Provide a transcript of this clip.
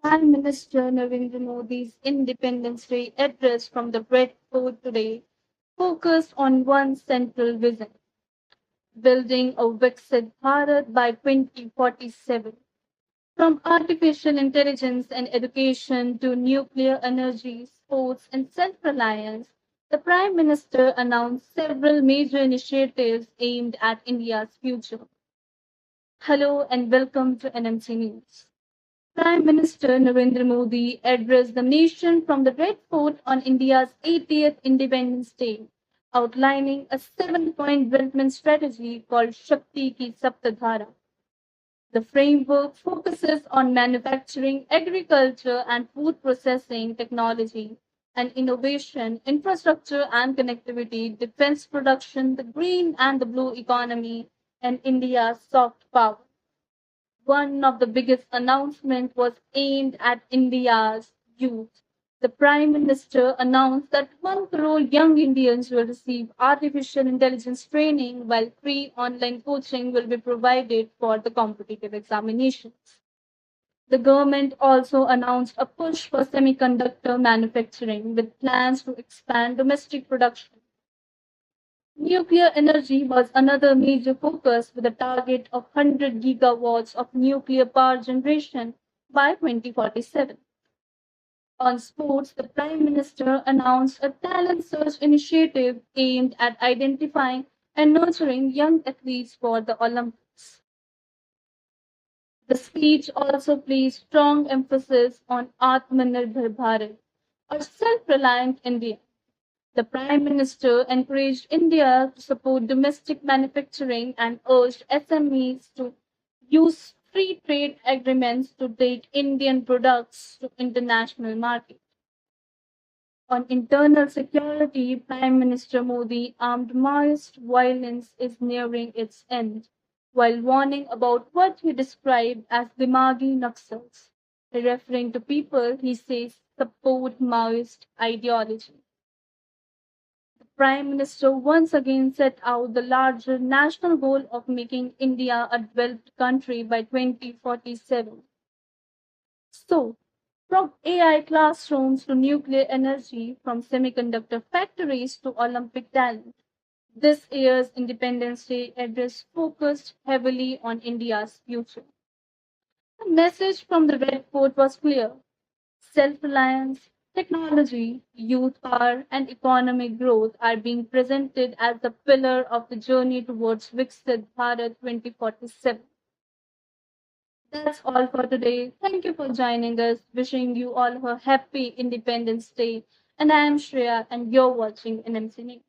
Prime Minister Narendra Modi's Independence Day address from the Red Fort today focused on one central vision: building a Viksit Bharat by 2047. From artificial intelligence and education to nuclear energy, sports, and self reliance, the Prime Minister announced several major initiatives aimed at India's future. Hello and welcome to NMC News. Prime Minister Narendra Modi addressed the nation from the Red Fort on India's 80th Independence Day, outlining a 7 point development strategy called Shakti Ki Saptadhara. The framework focuses on manufacturing, agriculture, and food processing technology and innovation, infrastructure and connectivity, defense production, the green and the blue economy, and India's soft power. One of the biggest announcements was aimed at India's youth. The Prime Minister announced that 1 crore young Indians will receive artificial intelligence training while free online coaching will be provided for the competitive examinations. The government also announced a push for semiconductor manufacturing with plans to expand domestic production. Nuclear energy was another major focus with a target of 100 gigawatts of nuclear power generation by 2047. On sports, the Prime Minister announced a talent search initiative aimed at identifying and nurturing young athletes for the Olympics. The speech also placed strong emphasis on Atmanirbhar Bharat, or self-reliant India. The Prime Minister encouraged India to support domestic manufacturing and urged SMEs to use free trade agreements to take Indian products to international markets. On internal security, Prime Minister Modi armed Maoist violence is nearing its end, while warning about what he described as Dimagi Naxals, referring to people he says support Maoist ideology. Prime Minister once again set out the larger national goal of making India a developed country by 2047. So, from AI classrooms to nuclear energy, from semiconductor factories to Olympic talent, this year's Independence Day address focused heavily on India's future. The message from the Red Fort was clear: self reliance, technology, youth power, and economic growth are being presented as the pillar of the journey towards Viksit Bharat 2047. That's all for today. Thank you for joining us. Wishing you all a happy Independence Day. And I am Shreya, and you're watching NMC News.